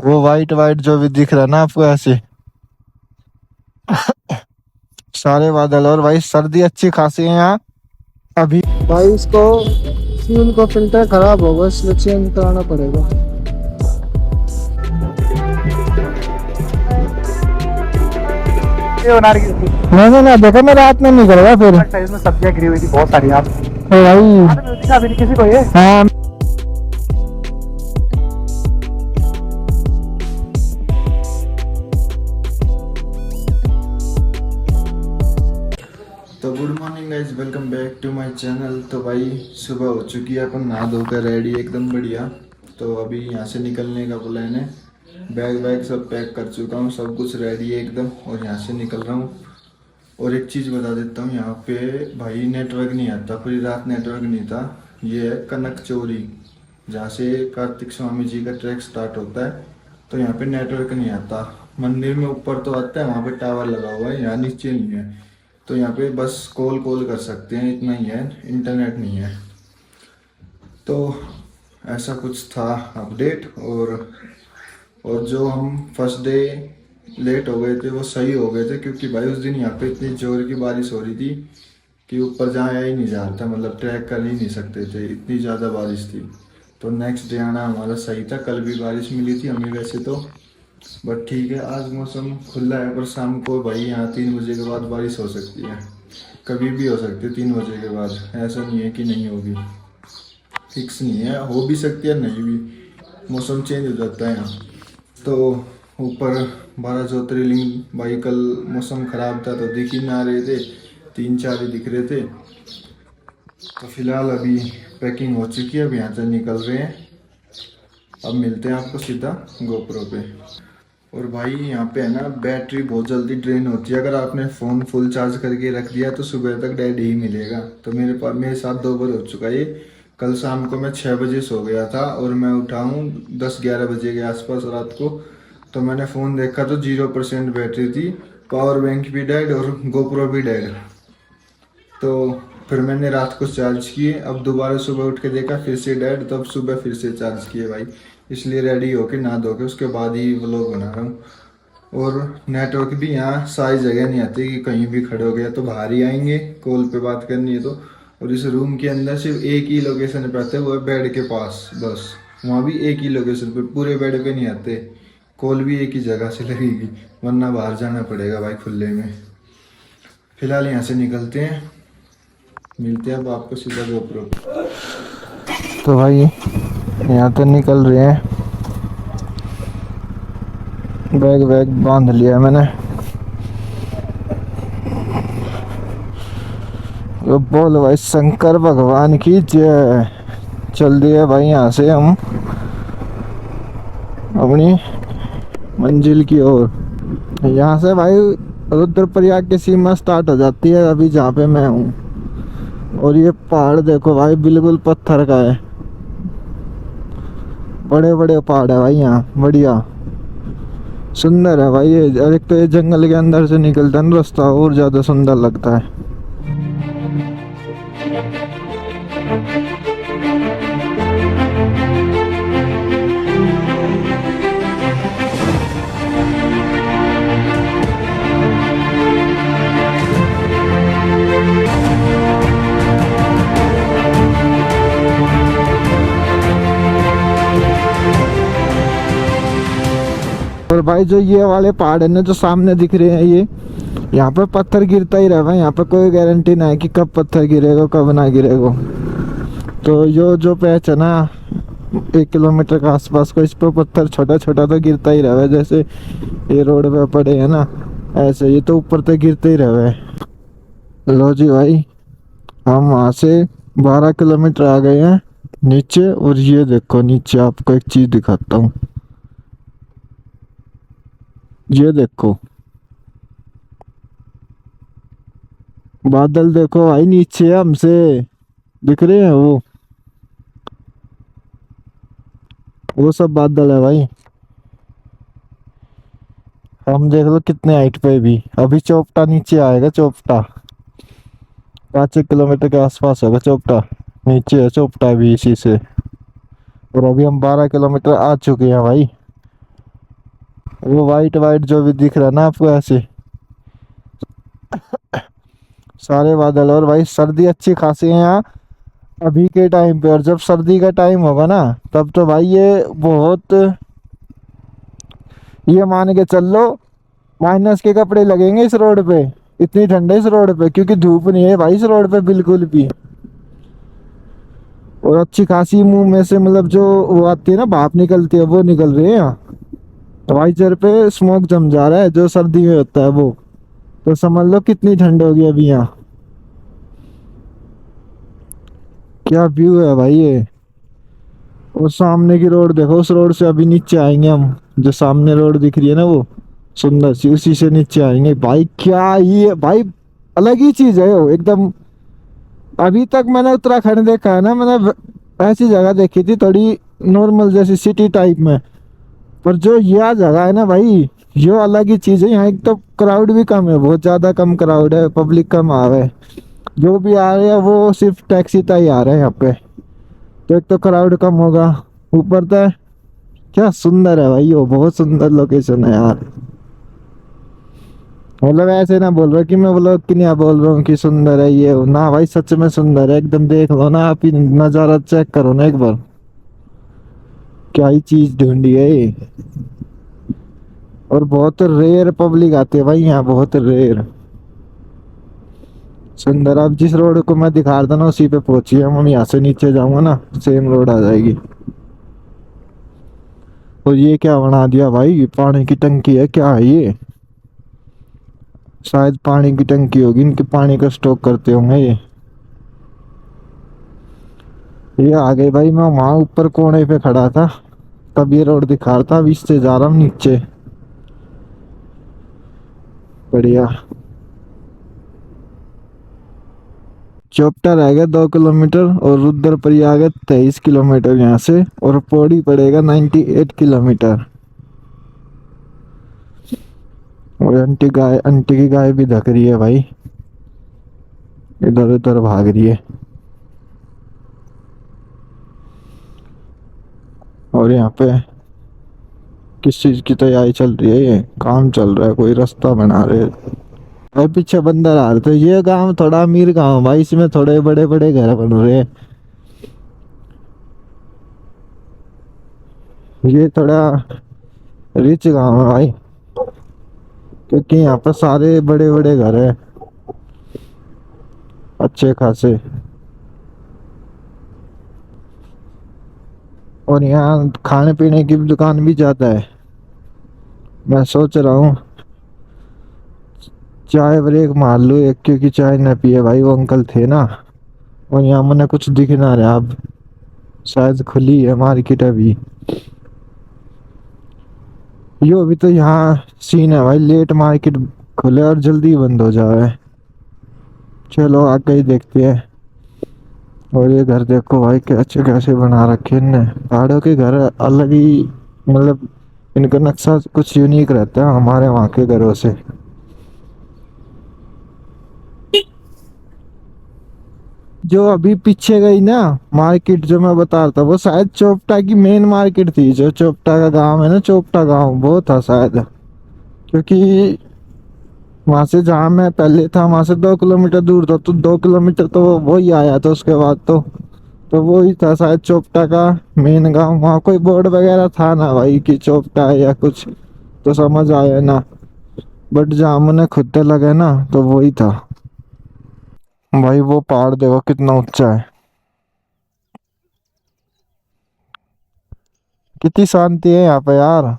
वो white white जो भी दिख रहा है ना आपको ऐसे सारे बादल। और भाई सर्दी अच्छी खासी है यहाँ अभी। भाई इसको फ्यूल का फिल्टर खराब होगा इसलिए चेंज कराना पड़ेगा। नहीं नहीं देखो मैं रात में नहीं करेगा फिर। इसमें सब्जियां गिरी हुई थी बहुत सारी यार भाई। किसी को ये हाँ तो good morning guys, welcome back to my channel. तो भाई सुबह हो चुकी है, अपन नहा धोकर रेडी एकदम बढ़िया। तो अभी यहाँ से निकलने का प्लान है। बैग वैग सब पैक कर चुका हूँ, सब कुछ रेडी है एकदम और यहाँ से निकल रहा हूँ। और एक चीज़ बता देता हूँ, यहाँ पे भाई नेटवर्क नहीं आता, पूरी रात नेटवर्क नहीं था। ये है कनक चौरी, जहाँ से कार्तिक स्वामी जी का ट्रैक स्टार्ट होता है। तो यहाँ पे नेटवर्क नहीं आता। मंदिर में ऊपर तो आता है, वहाँ पे टावर लगा हुआ है, यहाँ नीचे नहीं है। तो यहाँ पे बस कॉल कर सकते हैं, इतना ही है, इंटरनेट नहीं है। तो ऐसा कुछ था अपडेट। और जो हम फर्स्ट डे लेट हो गए थे वो सही हो गए थे, क्योंकि भाई उस दिन यहाँ पे इतनी जोर की बारिश हो रही थी कि ऊपर जाया ही नहीं जा रहा था, मतलब ट्रैक कर ही नहीं सकते थे, इतनी ज़्यादा बारिश थी। तो नेक्स्ट डे आना हमारा सही था। कल भी बारिश मिली थी हमें वैसे तो, बट ठीक है आज मौसम खुला है। पर शाम को भाई यहाँ 3 बजे के बाद बारिश हो सकती है, कभी भी हो सकती है 3 बजे के बाद। ऐसा नहीं है कि नहीं होगी, फिक्स नहीं है, हो भी सकती है नहीं भी, मौसम चेंज हो जाता है यहाँ। तो ऊपर 12 ज्योतिर्लिंग भाई, कल मौसम ख़राब था तो दिख ही ना रहे थे, 3-4 ही दिख रहे थे। तो फिलहाल अभी पैकिंग हो चुकी है, अब यहाँ से निकल रहे हैं। अब मिलते हैं आपको सीधा गोप्रो पे। और भाई यहाँ पे है ना, बैटरी बहुत जल्दी ड्रेन होती है। अगर आपने फ़ोन फुल चार्ज करके रख दिया तो सुबह तक डेड ही मिलेगा। तो मेरे साथ 2 बार हो चुका है। कल शाम को मैं 6 बजे सो गया था और मैं उठा हूँ 10-11 बजे के आसपास रात को। तो मैंने फ़ोन देखा तो 0% बैटरी थी, पावर बैंक भी डेड और गोप्रो भी डेड। तो फिर मैंने रात को चार्ज किए, अब दोबारा सुबह उठ के देखा फिर से डेड, तब सुबह फिर से चार्ज किए भाई। इसलिए रेडी होके नहा धो के उसके बाद ही व्लॉग बना रहा हूँ। और नेटवर्क भी यहाँ सारी जगह नहीं आती कि कहीं भी खड़े हो गया तो बाहर ही आएंगे, कॉल पे बात करनी है तो। और इस रूम के अंदर सिर्फ एक ही लोकेशन पे आते हैं, वो है बेड के पास बस। वहाँ भी एक ही लोकेशन पे, पूरे बेड पे नहीं आते। कॉल भी एक ही जगह से लगेगी, वरना बाहर जाना पड़ेगा भाई खुले में। फिलहाल यहाँ से निकलते हैं, मिलते हैं अब आपको सीधा गोप्रो। तो भाई यहाँ तो निकल रहे हैं, बैग वैग बांध लिया मैंने। तो बोल भाई शंकर भगवान की जय। चल दिए भाई यहाँ से हम अपनी मंजिल की ओर। यहाँ से भाई रुद्रप्रयाग की सीमा स्टार्ट हो जाती है अभी जहाँ पे मैं हूँ। और ये पहाड़ देखो भाई, बिल्कुल पत्थर का है, बड़े बड़े पहाड़ है भाई यहाँ, बढ़िया सुंदर है भाई ये। एक तो ये जंगल के अंदर से निकलता है ना रास्ता, और ज़्यादा सुंदर लगता है। और भाई जो ये वाले पहाड़ है ना जो सामने दिख रहे हैं, ये यहाँ पे पत्थर गिरता ही रहेगा। यहाँ पे कोई गारंटी ना है कि कब पत्थर गिरेगा कब ना गिरेगा। तो जो पैच है ना 1 किलोमीटर के आसपास को, इस पर पत्थर छोटा छोटा तो गिरता ही रहे। जैसे ये रोड पे पड़े है ना, ऐसे ये तो ऊपर तक गिरते ही रहे। लो जी भाई, हम वहाँ से 12 किलोमीटर आ गए हैं नीचे। और ये देखो नीचे, आपको एक चीज दिखाता हूँ, ये देखो बादल देखो भाई, नीचे हमसे दिख रहे हैं वो सब बादल है भाई। हम देख लो कितने हाइट पे भी। अभी चोपटा नीचे आएगा, चोपटा 5 किलोमीटर के आसपास होगा चोपटा, नीचे है चोपटा भी इसी से। और अभी हम 12 किलोमीटर आ चुके हैं भाई। वो वाइट वाइट जो भी दिख रहा है ना आपको ऐसे सारे बादल। और भाई सर्दी अच्छी खासी है यहाँ अभी के टाइम पे। और जब सर्दी का टाइम होगा ना तब तो भाई ये बहुत, ये मान के चल लो माइनस के कपड़े लगेंगे इस रोड पे। इतनी ठंड है इस रोड पे, क्योंकि धूप नहीं है भाई इस रोड पे बिल्कुल भी। और अच्छी खासी मुंह में से मतलब जो वो आती है ना भाप निकलती है वो निकल रही है यहाँ। वाइजर पे स्मोक जम जा रहा है जो सर्दी में होता है वो। तो समझ लो कितनी ठंड होगी अभी यहाँ। क्या व्यू है भाई ये। और सामने की रोड देखो, उस रोड से अभी नीचे आएंगे हम। जो सामने रोड दिख रही है ना वो सुंदर सी, उसी से नीचे आएंगे भाई। क्या ही है भाई, अलग ही चीज है वो एकदम। अभी तक मैंने उत्तराखंड देखा है ना, मैंने ऐसी जगह देखी थी थोड़ी नॉर्मल जैसी सिटी टाइप में। पर जो यह जगह है ना भाई, ये अलग ही चीज है। यहाँ एक तो क्राउड भी कम है, बहुत ज्यादा कम क्राउड है, पब्लिक कम आ रहा है। जो भी आ रहे हैं वो सिर्फ टैक्सी तक ही आ रहे हैं यहाँ पे। तो एक तो क्राउड कम होगा, ऊपर तो क्या सुंदर है भाई, वो बहुत सुंदर लोकेशन है यार। मतलब ऐसे ना बोल रहा कि मैं ब्लॉग की नहीं बोल रहा हूँ कि सुंदर है ये ना भाई, सच में सुंदर है एकदम। देख लो ना आप ही, नज़ारा चेक करो ना एक बार। क्या ही चीज ढूंढी है ये। और बहुत रेयर पब्लिक आती है भाई यहाँ, बहुत रेयर। सुंदर। अब जिस रोड को मैं दिखा रहा था ना उसी पे पहुंची हम। यहाँ से नीचे जाऊंगा ना सेम रोड आ जाएगी। और ये क्या बना दिया भाई, पानी की टंकी है क्या है ये। शायद पानी की टंकी होगी, इनके पानी का स्टॉक करते होंगे ये आ गए भाई। मैं वहां ऊपर कोने पे खड़ा था तब ये रोड दिखा रहा था, अब इससे जा रहा हूँ नीचे। बढ़िया। चोपटा रह गया 2 किलोमीटर और रुद्रपुरी आ गया 23 किलोमीटर यहाँ से। और पौड़ी पड़ेगा 98 किलोमीटर। और आंटी की गाय भी धक रही है भाई, इधर उधर भाग रही है। और यहाँ पे किस चीज की तैयारी चल रही है, ये काम चल रहा है, कोई रास्ता बना रहे हैं। भाई पीछे बंदर आ रहे थे। ये गांव थोड़ा अमीर गांव है भाई, इसमें थोड़े बड़े बड़े घर बन रहे हैं। ये थोड़ा रिच गांव है भाई, क्योंकि यहाँ पर सारे बड़े बड़े घर है अच्छे खासे। और यहाँ खाने पीने की भी दुकान भी ज्यादा है। मैं सोच रहा हूँ चाय ब्रेक मार लूँ एक, क्योंकि चाय न पिए भाई वो अंकल थे ना। और यहाँ मैंने कुछ दिख ना रहा अब, शायद खुली है मार्केट अभी। यो अभी तो यहाँ सीन है भाई, लेट मार्केट खुले और जल्दी बंद हो जाए। चलो आगे ही देखते हैं। और ये घर देखो भाई कैसे कैसे बना रखे इनने। पहाड़ों के घर अलग ही, मतलब इनका नक्शा कुछ यूनिक रहता है हमारे वहाँ के घरों से। जो अभी पीछे गई ना मार्केट जो मैं बता रहा था, वो शायद चोपटा की मेन मार्केट थी। जो चोपटा का गांव है ना, चोपटा गांव वो था शायद। क्योंकि वहां से जहाँ मैं पहले था वहां से 2 किलोमीटर दूर था, तो 2 किलोमीटर तो वो ही आया था उसके बाद तो वो ही था शायद चोपटा का मेन गांव। वहाँ कोई बोर्ड वगैरह था ना भाई कि चोपटा है या कुछ, तो समझ आया ना। बट जहाँ मैंने खुद लगा ना तो वो ही था। भाई वो पहाड़ देखो कितना ऊंचा है, कितनी शांति है यहाँ पे यार।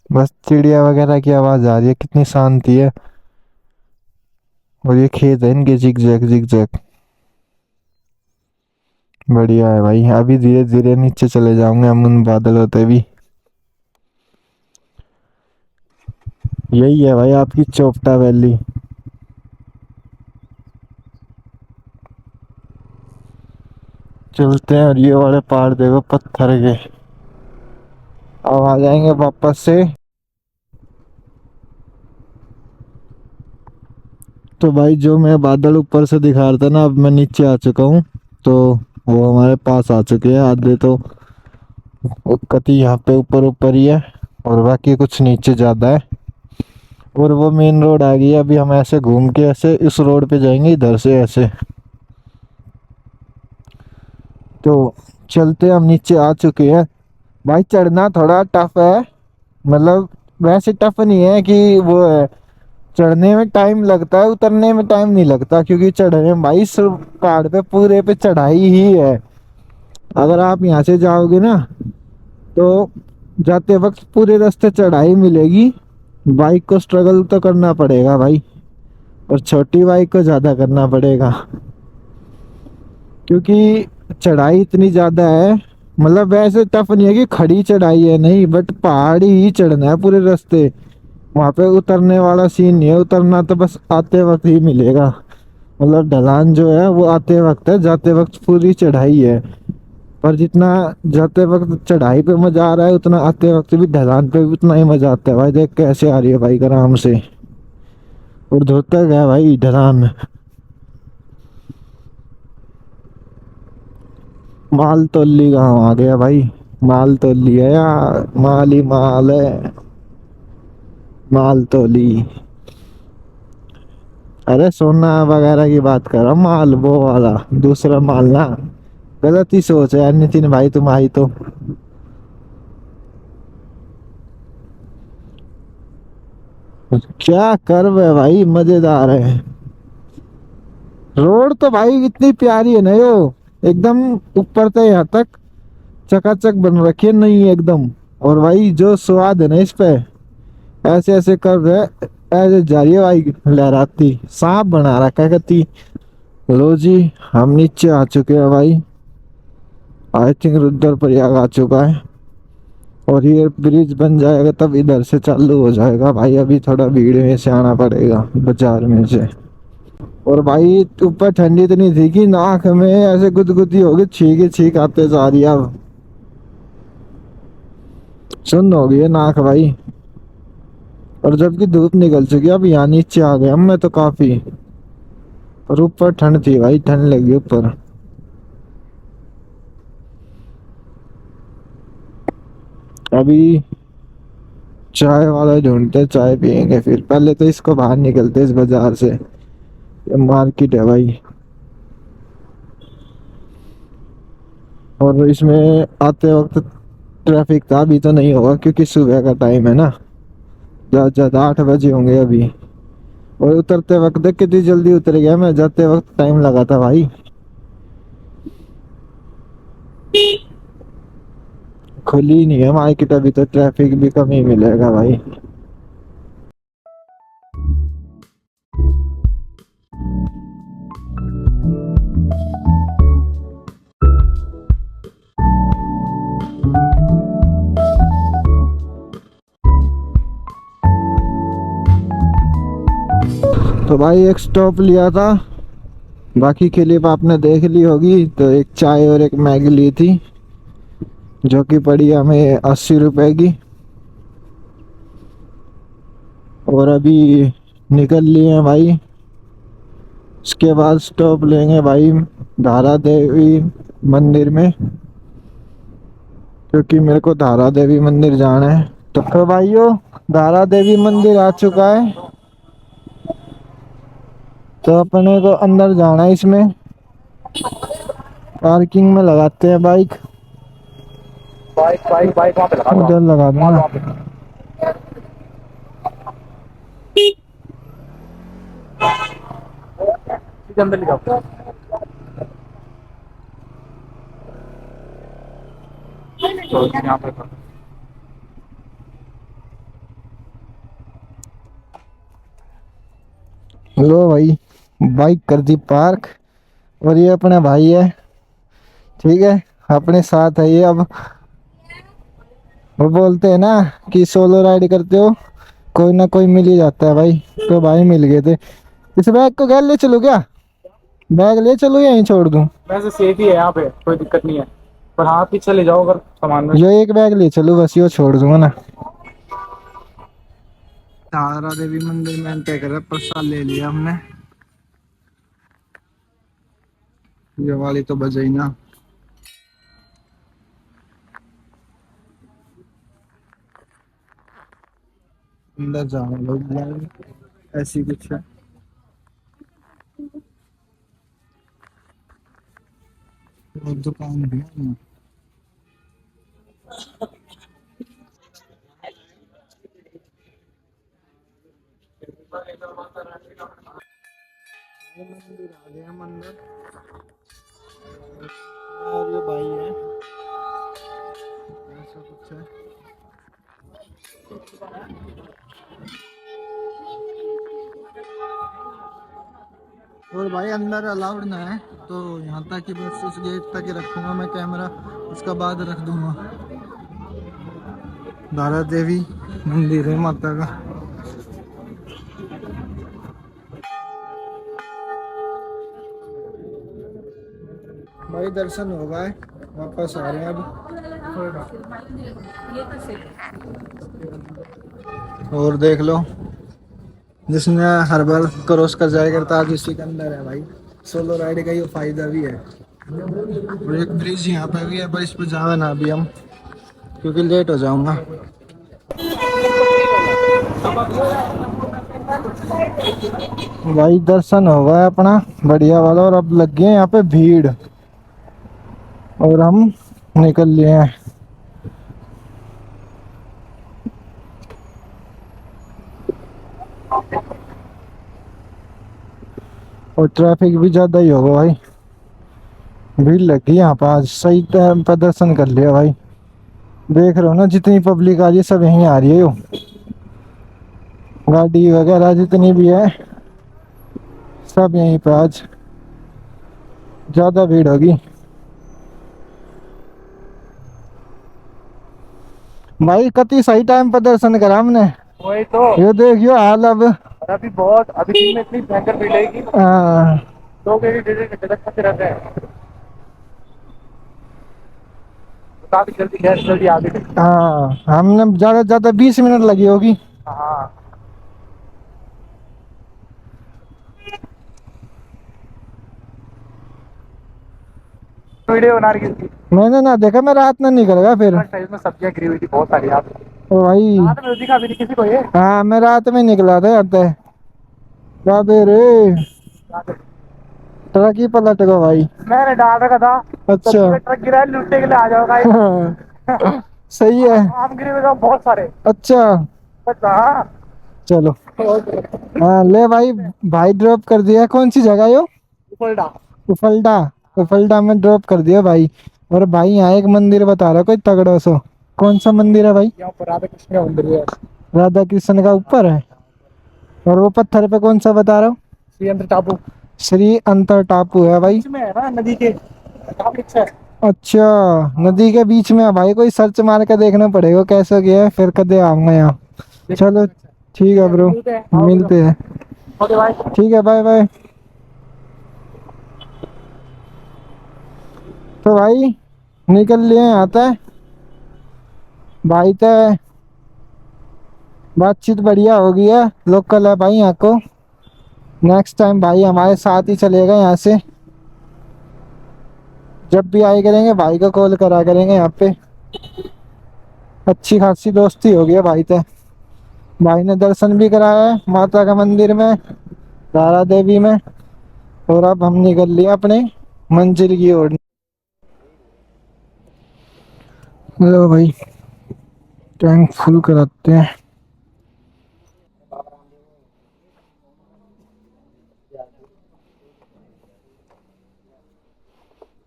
बस चिड़िया वगैरह की आवाज आ रही है, कितनी शांति है। और ये खेत है इनके, जिग जैग जिग जैग। बढ़िया है भाई। अभी धीरे धीरे नीचे चले जाऊंगे हम उन बादल होते भी। यही है भाई आपकी चोपटा वैली। चलते हैं। और ये वाले पहाड़ देखो पत्थर के। अब आ जाएंगे वापस से। तो भाई जो मैं बादल ऊपर से दिखा रहा था ना, अब मैं नीचे आ चुका हूँ। तो वो हमारे पास आ चुके हैं आधे तो। कति यहाँ पे ऊपर ऊपर ही है और बाकी कुछ नीचे ज्यादा है। और वो मेन रोड आ गई है, अभी हम ऐसे घूम के ऐसे इस रोड पे जाएंगे इधर से ऐसे। तो चलते हम नीचे आ चुके हैं भाई। चढ़ना थोड़ा टफ है, मतलब वैसे टफ नहीं है कि वो है। चढ़ने में टाइम लगता है, उतरने में टाइम नहीं लगता, क्योंकि चढ़ने में भाई इस पहाड़ पे पूरे पे चढ़ाई ही है। अगर आप यहाँ से जाओगे ना तो जाते वक्त पूरे रास्ते चढ़ाई मिलेगी। बाइक को स्ट्रगल तो करना पड़ेगा भाई, और छोटी बाइक को ज्यादा करना पड़ेगा, क्योंकि चढ़ाई इतनी ज्यादा है। मतलब वैसे टफ नहीं है कि खड़ी चढ़ाई है, नहीं, बट पहाड़ी ही चढ़ना है पूरे रास्ते। वहां पे उतरने वाला सीन नहीं है, उतरना तो बस आते वक्त ही मिलेगा। मतलब ढलान जो है वो आते वक्त है, जाते वक्त पूरी चढ़ाई है। पर जितना जाते वक्त चढ़ाई पे मजा आ रहा है, उतना आते वक्त भी ढलान पे भी उतना ही मजा आता है भाई। देख कैसे आ रही है बाइक आराम से, और धोता गया भाई ढलान। माल तोली कहाँ आ गया भाई? माल तोली है या माल ही माल है? माल तोली, अरे सोना वगैरह की बात कर रहा हूँ, माल वो वाला दूसरा माल ना। गलत ही सोच है यार नितिन भाई तुम्हारी तो। क्या कर्व है भाई, मजेदार है। रोड तो भाई इतनी प्यारी है ना यो, एकदम ऊपर से यहाँ तक चकाचक बन रखी है, नहीं एकदम। और भाई जो स्वाद है ना इस पे, ऐसे ऐसे कर्व है, ऐसे जा रही है भाई लहराती, सांप बना रखा है कहती। लो जी, हम नीचे आ चुके हैं भाई। आई थिंक रुद्रप्रयाग आ चुका है, और ये ब्रिज बन जाएगा तब इधर से चालू हो जाएगा भाई। अभी थोड़ा भीड़ में से आना पड़ेगा, बाजार में से। और भाई ऊपर ठंडी इतनी थी कि नाक में ऐसे गुदगुदी हो गई, छींक ही छींक आते जा रही है अब। सुन्न हो गई है नाक भाई। और जबकि धूप निकल चुकी है, अब यहाँ नीचे आ गए हम मैं तो काफी। और ऊपर ठंड थी भाई, ठंड लगी ऊपर। अभी चाय वाला ढूंढते, चाय पियेंगे फिर। पहले तो इसको बाहर निकलते इस बाजार से, ये मार्केट है भाई। और इसमें आते वक्त ट्रैफिक था, अभी तो नहीं होगा क्योंकि सुबह का टाइम है ना। ज्यादा ज्यादा 8 बजे होंगे अभी। और उतरते वक्त देख कितनी जल्दी उतर गया मैं, जाते वक्त टाइम लगा था भाई। खुली नहीं है मार्केट अभी, तो ट्रैफिक भी कम ही मिलेगा भाई। तो भाई एक स्टॉप लिया था, बाकी क्लिप आपने देख ली होगी। तो एक चाय और एक मैगी ली थी, जो कि पड़ी हमें 80 रुपए की। और अभी निकल लिए हैं भाई। उसके बाद स्टॉप लेंगे भाई धारा देवी मंदिर में, क्योंकि मेरे को धारा देवी मंदिर जाना है। तो भाइयों, धारा देवी मंदिर आ चुका है, तो अपने को अंदर जाना है। इसमें पार्किंग में लगाते हैं बाइक। बाइक बाइक बाइक वहाँ पे लगा दो उधर लगा वहाँ दूंगा। वहाँ पे सीधे अंदर ले जाओ। तो यहाँ पे लो भाई, बाइक कर दी पार्क। और ये अपना भाई है, ठीक है, अपने साथ है ये। अब वो बोलते हैं ना कि सोलो राइड करते हो, कोई ना कोई मिल ही जाता है भाई। तो भाई मिल गए थे। इस बैग को घर ले चलूं क्या? बैग ले चलूं या यहीं छोड़ दूं? वैसे सेफ ही है यहाँ पे, कोई दिक्कत नहीं है। पर हाँ पीछे ले जाओ अगर सामान में। जो एक बैग ले चलूं बस, यो छोड़ दूंगा ना। तारा देवी मंदिर में एंटर कर प्रसाद ले लिया हमने। ये वाली तो बजाई ना। अंदर जाने लोग लाइन ऐसी कुछ है। और दुकान भी है। ये मंदिर आ गया मंदिर। और ये भाई है, ऐसा कुछ है। और भाई अंदर अलाउड ना है, तो यहाँ तक ही बस इस गेट तक ही रखूंगा मैं कैमरा, उसका बाद रख दूंगा। दारा देवी मंदिर है माता का। भाई दर्शन हो गए, वापस आ रहे हैं अब। और देख लो, जिसने हर बार क्रॉस कर जाया करता आज उसी के अंदर है भाई। सोलो राइड का ये फायदा भी है। और एक ब्रिज यहाँ पे भी है, पर इस पर जावे ना अभी हम, क्योंकि लेट हो जाऊंगा। भाई दर्शन हो गया अपना बढ़िया वाला, और अब लग गए यहाँ पे भीड़, और हम निकल लिए हैं। और ट्रैफिक भी ज्यादा ही होगा भाई, भीड़ लगी यहाँ पे। आज सही टाइम पर दर्शन कर लिया भाई। देख रहे हो ना, जितनी पब्लिक आ रही है सब यहीं आ रही है। यो गाड़ी वगैरह जितनी भी है सब यहीं पे आज ज्यादा भीड़ होगी। भाई कति सही टाइम पर दर्शन करा हमने। वही तो। ये देखियो हाल अब। और अभी बहुत, अभी दिन में इतनी भयंकर भीड़ है कि हाँ लोग एक डेढ़ घंटे तक फंसे रहते हैं। काफी जल्दी गैस जल्दी आ गई। हाँ, हमने ज्यादा से ज्यादा 20 मिनट लगी होगी। हाँ, वीडियो बना रही थी। मैंने ना देखा, मैं रात में निकल गया फिर। साइड में सब्जियां गिरी हुई थी बहुत सारी यार। ओ भाई, रात में दिखा भी नहीं किसी को ये। हाँ मैं रात में निकला था यहाँ पे। बाबे रे, ट्रक ही पलट गया भाई। मैंने डाल रखा था अच्छा सब्जी का ट्रक गिरा है, लूटने के लिए आ जाओ गाइस। सही है। आम गिरे हुए थे बहुत सारे। अच्छा बस हाँ। चलो। हाँ ले भाई, भाई ड्रॉप कर दिया। कौन सी जगह यो? उफलडा। उफलडा। उफलडा में ड्रॉप कर दिया भाई। और भाई यहाँ एक मंदिर बता रहा कोई तगड़ा सो। कौन सा मंदिर है भाई? यहाँ पर राधा कृष्ण का मंदिर है। राधा कृष्ण का ऊपर है। और वो पत्थर पे कौन सा बता रहा हूँ? श्रीयंत्र टापू श्री अंतर टापू है भाई। बीच में है ना नदी के, काफी अच्छा है। अच्छा, नदी के बीच में है भाई। कोई सर्च मार के देखना पड़ेगा कैसा गया है, फिर कदे आऊंगा यहाँ। चलो ठीक है ब्रो, मिलते हैं। ओके भाई। ठीक है, बाय बाय। तो भाई निकल लिए आता है भाई। तो बातचीत बढ़िया हो गई है, लोकल है भाई यहाँ को। नेक्स्ट टाइम भाई हमारे साथ ही चलेगा यहाँ से। जब भी आए करेंगे भाई को कॉल करा करेंगे यहाँ पे। अच्छी खासी दोस्ती हो गई है भाई। तो भाई ने दर्शन भी कराया है माता का मंदिर में, तारा देवी में। और अब हम निकल लिए अपने मंजिल की ओर। लो भाई, टैंक फुल कराते हैं।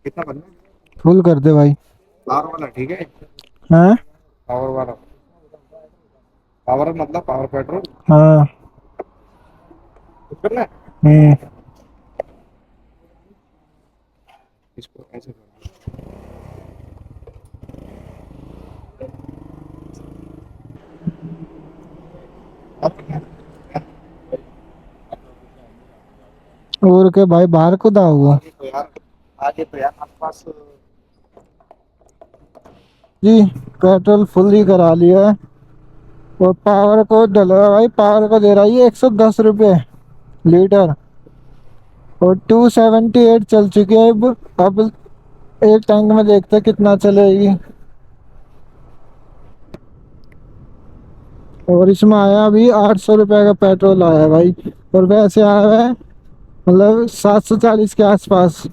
कितना बनना? फुल कर दे भाई। पावर वाला ठीक है। हाँ पावर वाला, पावर मतलब पावर पेट्रोल हाँ। करना है। हम्म। इसको ऐसे और के भाई बाहर खुदा हुआ तो यार, आगे तो यार आसपास जी। पेट्रोल फुल ही करा लिया है। और पावर को डला भाई, पावर को दे रहा है 110 रुपये लीटर। और 278 चल चुकी है अब एक टैंक में देखते हैं कितना चलेगी। और इसमें आया अभी 800 रुपये का पेट्रोल आया है भाई। और वैसे आया है मतलब 740 के आसपास।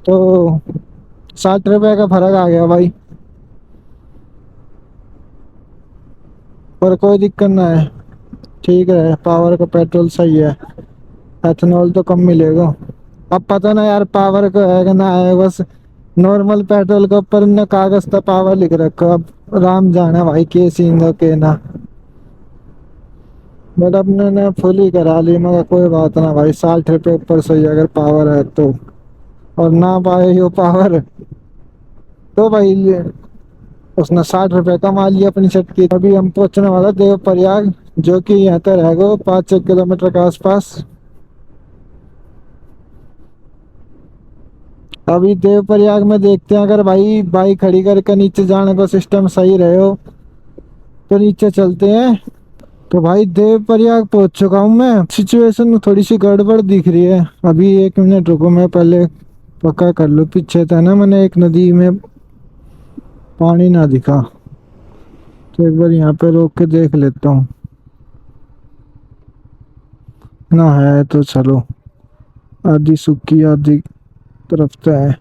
तो 60 रुपये का फर्क आ गया भाई। पर कोई दिक्कत ना है, ठीक है, पावर का पेट्रोल सही है। एथेनॉल तो कम मिलेगा। अब पता ना यार पावर का है कि ना है, बस नॉर्मल पेट्रोल के ऊपर ने कागज का पावर लिख रखा। अब राम जाने भाई के सीन का के ना। बट अपने ने फुल ही करा ली, मगर कोई बात ना भाई, 60 रुपये ऊपर सही अगर पावर है तो। और ना पाए वो पावर तो भाई उसने 60 रुपये कमा लिया अपनी छत की। अभी हम पहुंचने वाला देव प्रयाग, जो कि यहाँ तक रहेगा 5-6 किलोमीटर के आसपास। अभी देव प्रयाग में देखते हैं, अगर भाई बाइक खड़ी करके नीचे जाने का सिस्टम सही रहे हो तो नीचे चलते हैं। तो भाई देव प्रयाग पहुंच चुका हूँ मैं। सिचुएशन थोड़ी सी गड़बड़ दिख रही है। अभी 1 मिनट रुको, मैं पहले पक्का कर लूँ। पीछे था ना मैंने एक नदी में पानी ना दिखा, तो एक बार यहाँ पे रोक के देख लेता हूँ ना है तो चलो। आधी सूखी आधी तरफ तो है।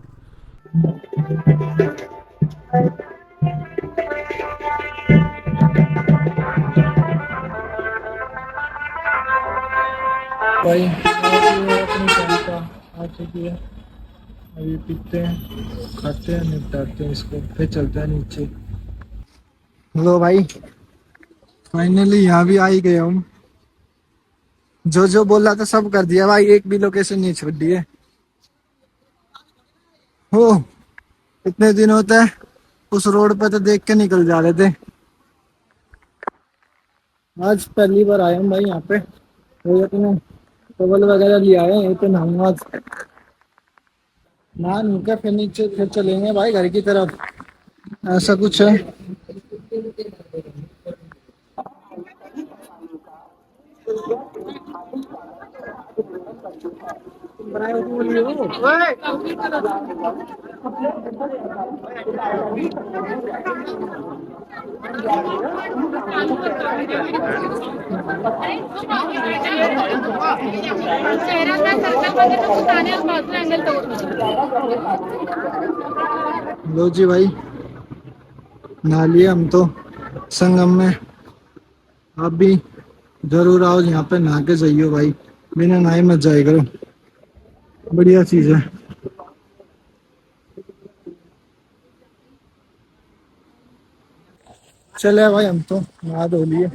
भाई अपनी टैंका आ चुकी है। अभी पीते हैं, खाते हैं, निपटाते हैं इसको, फिर चलते हैं नीचे। लो भाई, फाइनली यहाँ भी आ ही गया हूँ। जो जो बोला था सब कर दिया भाई, एक भी लोकेशन नहीं छोड़ दी है। हो इतने दिन होते हैं उस रोड पे तो देख के निकल जा रहे थे। आज पहली बार आया हूँ भाई यहाँ पे। तो अपने टॉवल वगैरह लिया है, यहीं पे नहाऊंगा आज। नहा नू के फिर नीचे फिर चलेंगे भाई घर की तरफ, ऐसा कुछ है। लो जी भाई, नहा लिए हम तो संगम में। आप भी जरूर आओ यहाँ पे, नहा के जाइयो भाई, बिना नहाए मत जाए करो, बढ़िया चीज है। चले भाई हम तो नहा धो लिए।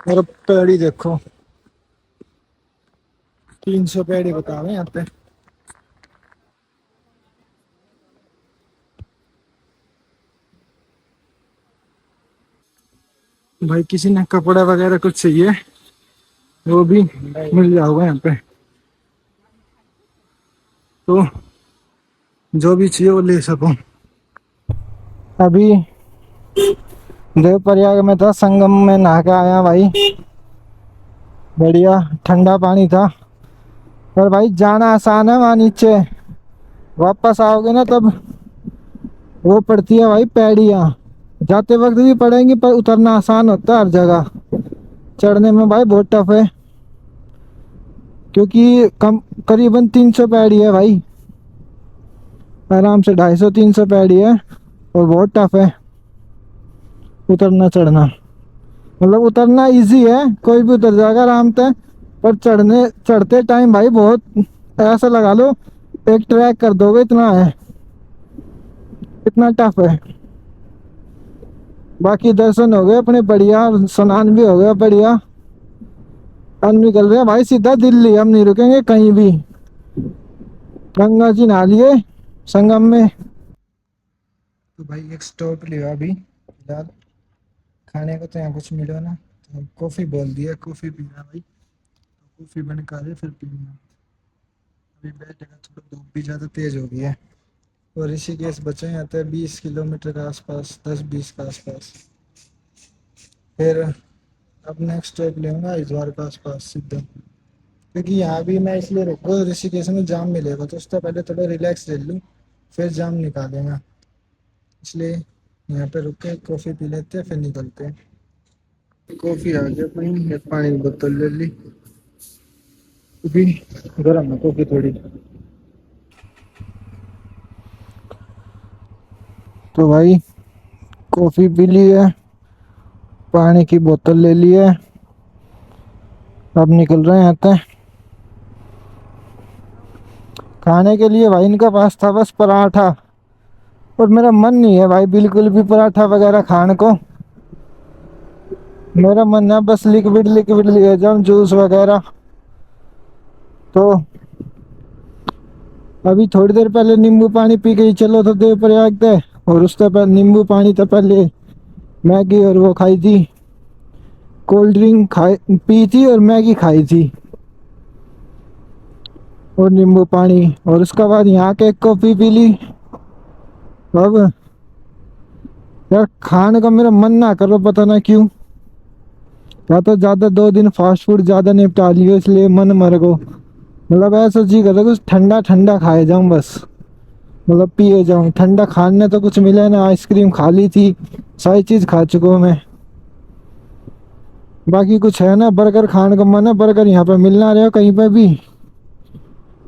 और पेड़ी देखो, 300 पेड़ी बता रहे हैं यहाँ पे। भाई किसी ने कपड़ा वगैरह कुछ चाहिए वो भी मिल जाओगे यहाँ पे, तो जो भी चाहिए वो ले सको। अभी देव प्रयाग में था, संगम में नहा के आया भाई, बढ़िया ठंडा पानी था। पर भाई जाना आसान है वहाँ नीचे, वापस आओगे ना तब वो पड़ती है भाई पैड़ियाँ। जाते वक्त भी पड़ेंगी पर उतरना आसान होता है हर जगह, चढ़ने में भाई बहुत टफ है। क्योंकि कम करीबन 300 पैड़ी है भाई, आराम से 250-300 पैड़ी है। और बहुत टफ है उतरना चढ़ना। मतलब उतरना इजी है, कोई भी उतर जाएगा आराम से। पर चढ़ते टाइम भाई बहुत, ऐसा लगा लो एक ट्रैक कर दोगे, इतना है, इतना टफ है। बाकी दर्शन हो गए अपने बढ़िया, स्नान भी हो गया बढ़िया। हम निकल रहे हैं भाई सीधा दिल्ली, हम नहीं रुकेंगे कहीं भी। गंगा जी नहा लिए संगम में। तो भाई एक स्टॉप लिया अभी फिलहाल, खाने को तो यहाँ कुछ मिला ना, तो कॉफ़ी बोल दिया, कॉफ़ी पीना भाई। तो कॉफ़ी बन कर फिर पीना। अभी बैठेगा, थोड़ा धूप भी ज़्यादा तेज़ हो गई है। और ऋषिकेश बचे हैं यहाँ पे 20 किलोमीटर के आसपास, 10-20 के आसपास। फिर अब नेक्स्ट स्टॉप लेंगे हरिद्वार के आसपास सीधा। क्योंकि यहाँ भी मैं इसलिए रुको, ऋषिकेश में जाम मिलेगा तो उससे पहले थोड़ा रिलैक्स ले लूँ, फिर जाम निकालेंगे इसलिए। यहाँ पे रुक के कॉफी पी लेते हैं फिर निकलते हैं। कॉफी आ गया अपनी, एक पानी की बोतल ले ली, अभी गर्म है कॉफी थोड़ी। तो भाई कॉफी पी ली है, पानी की बोतल ले ली है, अब निकल रहे हैं। आते हैं खाने के लिए भाई, इनका पास था बस पराठा, और मेरा मन नहीं है भाई बिल्कुल भी पराठा वगैरह खाने को। मेरा मन है बस लिक्विड लिक्विड ले जाऊं, जूस वगैरह। तो अभी थोड़ी देर पहले नींबू पानी पी के ही चलो तो देव प्रयाग थे, और उससे पहले नींबू पानी तो पहले मैगी और वो खाई थी, कोल्ड ड्रिंक खाई पी थी और मैगी खाई थी और नींबू पानी, और उसके बाद यहाँ के एक कॉफी पी ली। अब यार खाने का मेरा मन ना करो, पता ना क्यों। या तो ज्यादा 2 दिन फास्ट फूड ज्यादा निपटा लियो इसलिए मन मर गो। मतलब ऐसा जी कर रहा कुछ ठंडा ठंडा खाए जाऊं बस, मतलब पिए जाऊं। ठंडा खाने तो कुछ मिला ना, आइसक्रीम खा ली थी, सारी चीज खा चुका हूं मैं। बाकी कुछ है ना, बर्गर खाने का मन है, बर्गर यहाँ पे मिल ना रहे हो कहीं पे भी।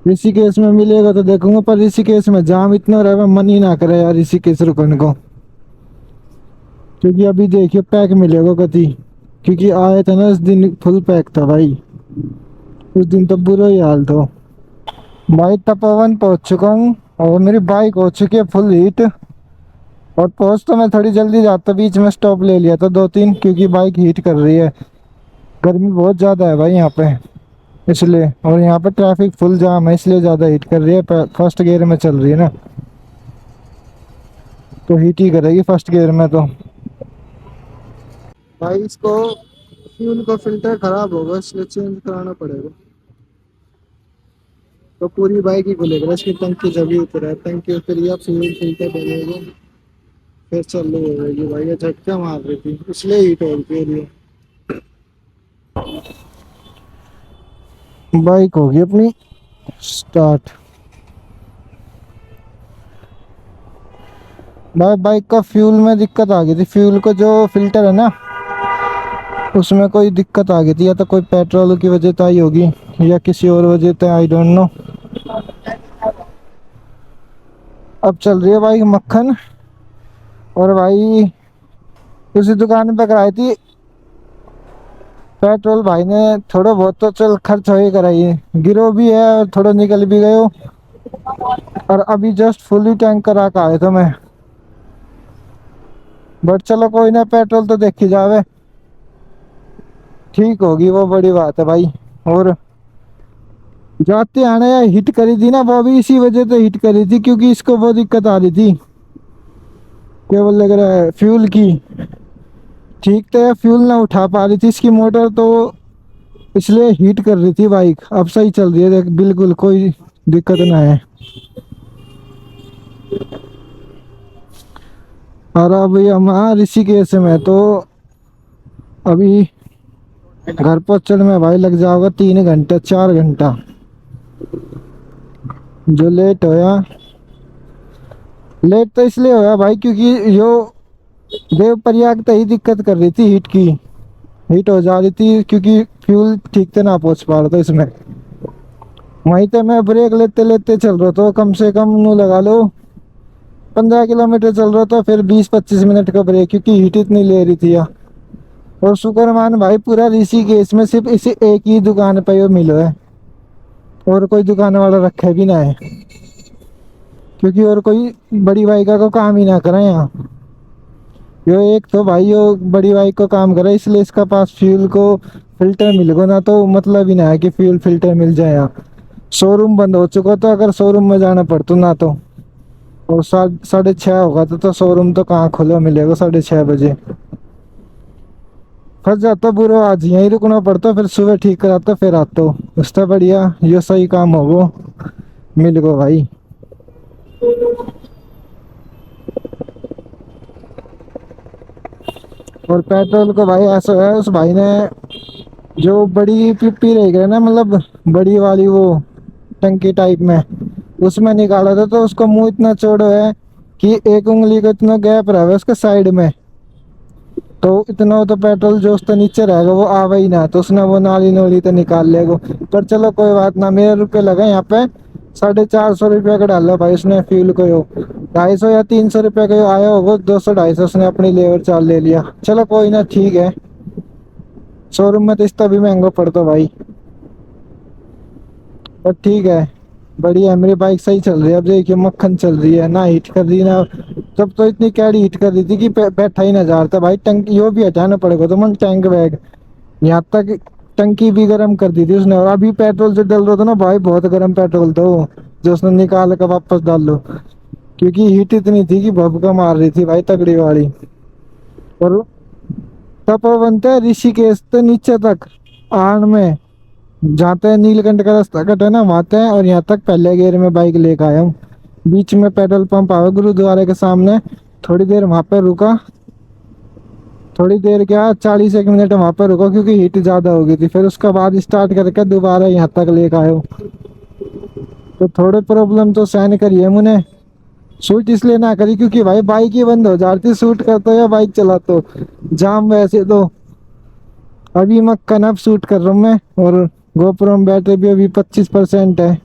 ऋषिकेश में मिलेगा तो देखूंगा, पर ऋषिकेश में जाम इतना रहे, मन ही ना करे यार ऋषिकेश रुकने को। क्योंकि अभी देखिए पैक मिलेगा कति, क्योंकि आए थे ना उस दिन फुल पैक था भाई, उस दिन तो बुरा ही हाल था भाई। तपोवन पहुंच चुका हूँ और मेरी बाइक हो चुकी है फुल हीट। और पहुंच तो मैं थोड़ी जल्दी जाता, बीच में स्टॉप ले लिया था 2-3, क्योंकि बाइक हीट कर रही है। गर्मी बहुत ज़्यादा है भाई यहाँ पे, इसलिए। और यहाँ पे ट्रैफिक फुल जाम है, इसलिए ज़्यादा हीट कर रही है। फर्स्ट गियर में चल रही है ना, तो हीट ही करेगी फर्स्ट गियर में तो। भाई इसको फ्यूल का फिल्टर खराब होगा, इसलिए चेंज कराना पड़ेगा। तो पूरी बाइक ही खुलेगा, इसकी टंकी जब भी उतरा है, टंकी उतरी है, फ्यूल फिल्टर डलेगा, फिर चालू हो जाएगी भाई। ये झटका मार रही थी इसलिए हीट हो रही है। बाइक होगी अपनी स्टार्ट। भाई बाइक का फ्यूल में दिक्कत आ गई थी, फ्यूल को जो फिल्टर है ना उसमें कोई दिक्कत आ गई थी, या तो कोई पेट्रोल की वजह से आई होगी या किसी और वजह से, आई डोंट नो। अब चल रही है बाइक मक्खन। और भाई उसी दुकान पे कराई थी पेट्रोल, भाई ने थोड़ा बहुत तो चल खर्च हो ही कराई है, गिरो भी है और थोड़ा निकल भी गए हो। और अभी जस्ट फुली टैंक करा के आए थे मैं। बट चलो कोई ना, पेट्रोल तो देखी जावे, ठीक होगी वो बड़ी बात है भाई। और जाते आने हिट करी थी ना, वो भी इसी वजह से हिट करी थी, क्योंकि इसको वो दिक्कत आ रही थी, क्या बोल लग रहा है, फ्यूल की। ठीक तो फ्यूल ना उठा पा रही थी इसकी मोटर, तो इसलिए हीट कर रही थी बाइक। अब सही चल रही है देख, बिल्कुल कोई दिक्कत ना है। और अभी हम ऋषिकेश में, तो अभी घर पहुंचने में भाई लग जाओगा 3 घंटे 4 घंटा। जो लेट होया, लेट तो इसलिए होया भाई क्योंकि जो देव प्रयाग तो ही दिक्कत कर रही थी, हीट की, हीट हो जा रही थी, क्योंकि फ्यूल ठीक से ना पहुंच पा रहा था इसमें। वहीं तो मैं ब्रेक लेते लेते चल रहा था, कम से कम नू लगा लो 15 किलोमीटर चल रहा था, फिर 20-25 मिनट का ब्रेक, क्योंकि हीट इतनी ले रही थी यार। और शुक्र मान भाई पूरा ऋषिकेश में सिर्फ इसी एक ही दुकान पे वो मिलो है, और कोई दुकान वाला रखे भी ना है, क्योंकि और कोई बड़ी बाइका को काम ही ना करे यहाँ। यो एक तो भाई यो बड़ी बाइक को काम करे, इसलिए इसका पास फ्यूल को फिल्टर मिल गो ना, तो मतलब ही ना है कि फ्यूल फिल्टर मिल जाए यहाँ। शोरूम बंद हो चुका, तो अगर शोरूम में जाना पड़ता ना तो, और 6:30 होगा तो शोरूम तो कहाँ खुला मिलेगा 6:30 बजे। फंस जाता बुरा, आज यहीं रुकना पड़ता, फिर सुबह ठीक कराता फिर आता। उससे बढ़िया ये सही काम हो वो मिल गो भाई। और पेट्रोल को भाई ऐसा है, उस भाई ने जो बड़ी पिप्पी रह गई ना, मतलब बड़ी वाली वो टंकी टाइप में, उसमें निकाला था, तो उसका मुंह इतना चौड़ा है कि एक उंगली का इतना गैप रहा उसके साइड में, तो इतना तो पेट्रोल जो उसके नीचे रहेगा वो आवा ही ना, तो उसने वो नाली नोली तो निकाल लेगा। पर चलो कोई बात ना, मेरे रुपये लगे यहाँ पे 450 रुपया का डाला भाई उसने फ्यूल को। यो 250 या 300 रुपया का आया होगा, 200 250 उसने अपनी लेबर चार्ज ले लिया। चलो कोई ना, ठीक है। शोरूम में तो इसका भी महंगा पड़ता भाई, पर ठीक है, बढ़िया है। मेरी बाइक सही चल रही है, अब देखिए मक्खन चल रही है, ना हीट कर रही ना। तब तो इतनी कैडी हीट कर रही थी कि बैठा ही ना जा रहा था भाई। टंकी यो भी हटाना पड़ेगा तो मन, टैंक बैग यहाँ तक टंकी भी गर्म कर दी थी उसने। और अभी पेट्रोल जो डल रहा था ना भाई, बहुत गर्म पेट्रोल था वो, जो उसने निकाल कर वापस डाल लो, क्योंकि हीट इतनी थी कि भभका मार रही थी भाई, तगड़ी वाली। और तपोवन है ऋषिकेश से नीचे तक आन में जाते हैं, नीलकंठ का रास्ता कटा है ना, वहां है। और यहाँ तक पहले गेयर में बाइक लेकर आया हूँ। बीच में पेट्रोल पंप आया गुरुद्वारे के सामने, थोड़ी देर वहां पे रुका। थोड़ी देर क्या, 40 1 मिनट वहां पर रुका क्योंकि हीट ज्यादा हो गई थी। फिर उसके बाद स्टार्ट करके दोबारा यहाँ तक लेकर आया हूँ। तो थोड़े प्रॉब्लम तो सहन करिए मुझे। शूट इसलिए ना करी क्योंकि भाई बाइक ही बंद हो जाती, शूट करते या बाइक चलाते जाम वैसे तो। अभी मैं कनअप शूट कर रहा हूँ मैं, और गोप्रो में बैटरी भी अभी 25% है।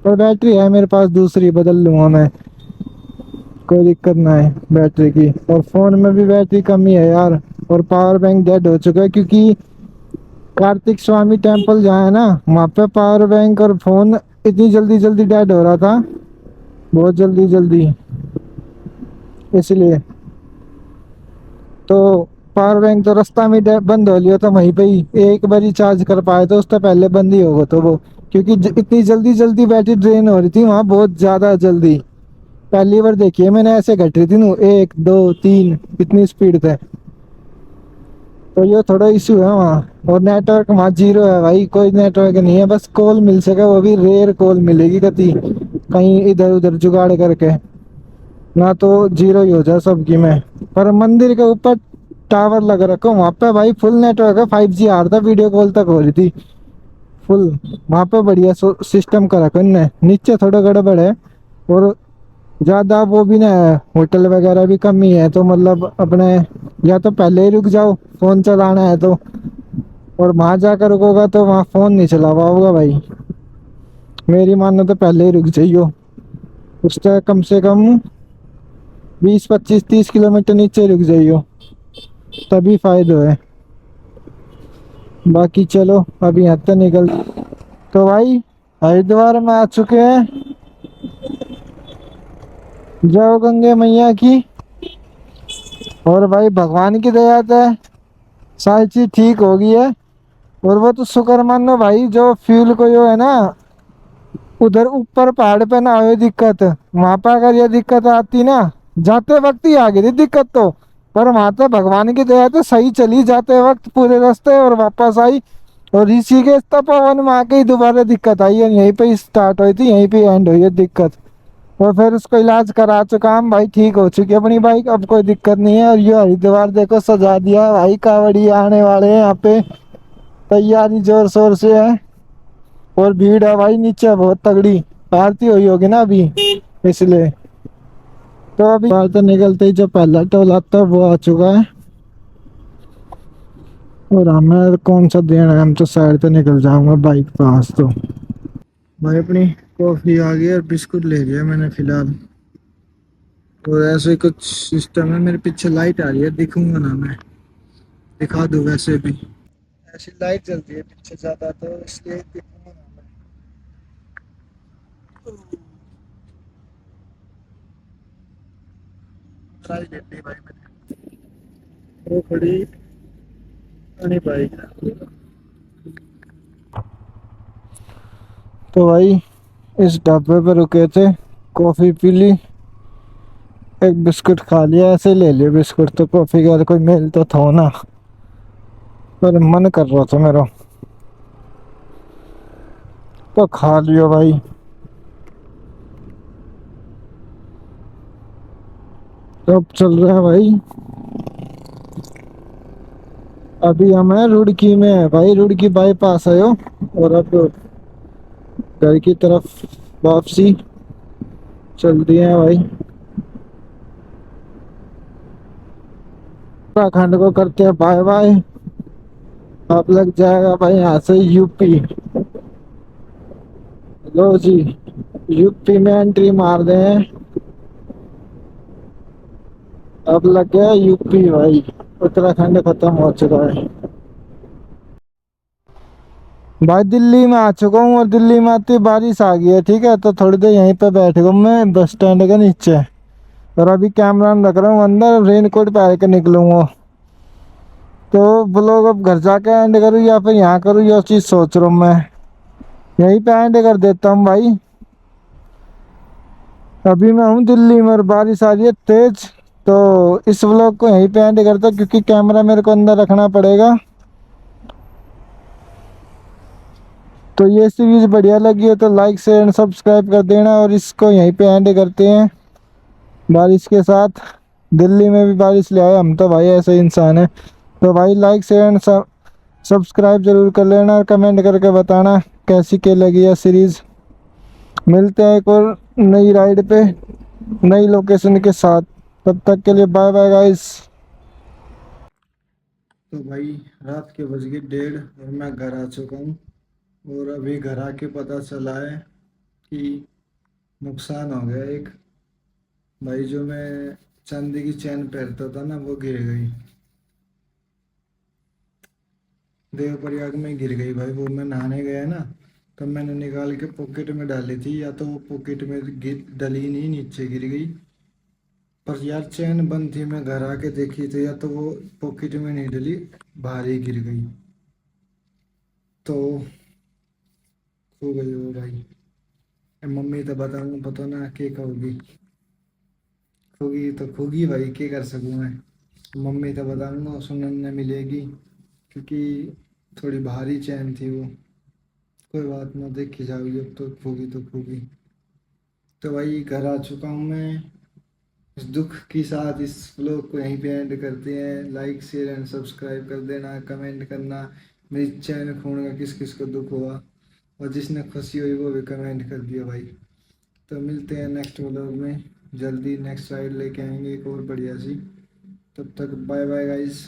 और बैटरी है मेरे पास दूसरी, बदल लूंगा मैं, कोई दिक्कत ना है बैटरी की। और फोन में भी बैटरी कम ही है यार। और पावर बैंक डेड हो चुका है, क्योंकि कार्तिक स्वामी टेम्पल जहाँ है ना, वहाँ पे पावर बैंक और फोन इतनी जल्दी जल्दी डेड हो रहा था, बहुत जल्दी जल्दी, इसलिए। तो पावर बैंक तो रास्ता में बंद हो लिया था वहीं पे ही, एक बार ही चार्ज कर पाए तो उससे पहले बंद ही होगा तो वो, क्योंकि इतनी जल्दी जल्दी बैटरी ड्रेन हो रही थी वहाँ, बहुत ज्यादा जल्दी। पहली बार देखी है मैंने ऐसे घट रही थी ना, 1 2 3 इतनी स्पीड थे। तो ये थोड़ा इशू है वहाँ। और नेटवर्क वहाँ जीरो है भाई, कोई नेटवर्क नहीं है, बस कॉल मिल सके वो भी रेयर कॉल मिलेगी कभी, कहीं इधर उधर जुगाड़ करके, ना तो जीरो ही हो जाए सबकी में। पर मंदिर के ऊपर टावर लग रखा वहाँ पे भाई फुल नेटवर्क है, 5G आ रहा था, वीडियो कॉल तक हो रही थी फुल। वहाँ पे बढ़िया सिस्टम कर रखा इनने, नीचे थोड़ा गड़बड़ है। और ज्यादा वो भी ना है, होटल वगैरह भी कम ही है, तो मतलब अपने या तो पहले ही रुक जाओ फोन चलाना है तो, और वहां जाकर रुकोगा तो वहाँ फोन नहीं चला पाओगा भाई। मेरी मानो तो पहले ही रुक जाइयो, उससे कम से कम 20 25 30 किलोमीटर नीचे रुक जाइयो, तभी फायदा है। बाकी चलो अभी यहाँ तक निकल। तो भाई हरिद्वार में आ चुके हैं, जय गंगे मैया की। और भाई भगवान की दया से सारी चीज ठीक हो गई है। और वो तो शुक्र मानो भाई, जो फ्यूल को जो है ना, उधर ऊपर पहाड़ पे ना हुई दिक्कत, वहां पर अगर ये दिक्कत आती ना, जाते वक्त ही आ गई थी दिक्कत तो। पर वहां तो भगवान की दया तो सही चली जाते वक्त पूरे रास्ते, और वापस आई। और ऋषिकेश तपोवन में आके ही दोबारा दिक्कत आई है, यहीं पे स्टार्ट हुई थी, यहीं पे एंड हुई है दिक्कत। और फिर उसको इलाज करा चुका हम भाई, ठीक हो चुकी है अपनी बाइक, अब कोई दिक्कत नहीं है। और ये हरिद्वार देखो सजा दिया भाई, कावड़ी आने वाले हैं यहाँ पे, तैयारी जोर शोर से है। और भीड़ है भाई नीचे बहुत तगड़ी, आरती हुई होगी ना अभी, इसलिए। तो अभी बाहर तो निकलते ही जो पहला टोल आता है वो आ चुका है। और हमें कौन सा देना है, हम तो साइड पे निकल जाऊंगा बाइक पास तो। भाई अपनी कॉफी आ गई और बिस्कुट ले लिया मैंने फिलहाल। और ऐसे कुछ सिस्टम है, मेरे पीछे लाइट आ रही है, दिखूंगा ना मैं, दिखा दूँ वैसे भी, ऐसी लाइट जलती है पीछे ज्यादा, तो इसलिए दिखूंगा ना मैं। ट्राई ले ली भाई मैंने, वो खड़ी नहीं बाइक। तो भाई इस ढाबे पे रुके थे, कॉफी पी ली, एक बिस्कुट खा लिया, ऐसे ही ले लिया बिस्कुट, तो कॉफी का कोई मेल तो था ना, पर मन कर रहा था मेरा तो खा लियो भाई। तो अब चल रहा है भाई, अभी हम है रुड़की में है भाई, रुड़की बाईपास है यो। और अब घर की तरफ वापसी चल दिए हैं भाई। उत्तराखंड को करते हैं बाय बाय। अब लग जाएगा भाई यहाँ से यूपी। लो जी, यूपी में एंट्री मार दे। अब लग गया यूपी भाई, उत्तराखंड खत्म हो चुका है। भाई दिल्ली में आ चुका हूँ और दिल्ली में आती बारिश आ गई है। ठीक है, तो थोड़ी देर यहीं पे बैठ गया मैं बस स्टैंड के नीचे। और अभी कैमरा रख रहा हूँ अंदर, रेनकोट पहन के निकलूंगा। तो ब्लॉग अब घर जाके एंड करूँ या फिर यहाँ करूँ, ये चीज़ सोच रहा हूँ मैं। यहीं पे एंड कर देता हूँ भाई। अभी मैं हूँ दिल्ली में और बारिश आ रही है तेज। तो इस व्लॉग को यहीं पे एंड करता हूँ क्योंकि कैमरा मेरे को अंदर रखना पड़ेगा। तो ये सीरीज बढ़िया लगी है तो लाइक शेयर एंड सब्सक्राइब कर देना, और इसको यहीं पे एंड करते हैं बारिश के साथ। दिल्ली में भी बारिश ले आए हम तो भाई, ऐसे इंसान है। तो भाई लाइक शेयर एंड सब्सक्राइब जरूर कर लेना और कमेंट करके बताना कैसी क्या लगी है सीरीज। मिलते हैं एक और नई राइड पे नई लोकेशन के साथ। तब तक के लिए बाय बाय गाइस। तो भाई रात के बज गए 1:30 और मैं घर आ चुका हूँ। और अभी घर आके पता चला है कि नुकसान हो गया एक। भाई जो मैं चांदी की चैन पहनता था ना, वो गिर गई। देवप्रयाग में गिर गई भाई। वो मैं नहाने गया ना, तब मैंने निकाल के पॉकेट में डाली थी, या तो वो पॉकेट में गिर डली नहीं, नीचे गिर गई। पर यार चैन बंद थी, मैं घर आके देखी तो या तो वो पॉकेट में नहीं डली, बाहर ही गिर गई। तो खो गई वो भाई। अब मम्मी तो बताऊँ पता ना क्या कहोगी। खोगी तो खोगी भाई, क्या कर सकूँ मैं। मम्मी तो बताऊंगा सुनने मिलेगी, क्योंकि थोड़ी भारी चैन थी वो। कोई बात ना, देखी जाओगी, अब तो खोगी तो खोगी। तो भाई घर आ चुका हूँ मैं। इस दुख के साथ इस व्लॉग को यहीं पे एंड करते हैं। लाइक शेयर एंड सब्सक्राइब कर देना, कमेंट करना मेरी चैन खोने का किस किस को दुख हुआ, और जिसने खुशी हुई वो भी कमेंट कर दिया भाई। तो मिलते हैं नेक्स्ट व्लॉग में, जल्दी नेक्स्ट राइड लेके आएंगे एक और बढ़िया सी। तब तक बाय बाय गाइस।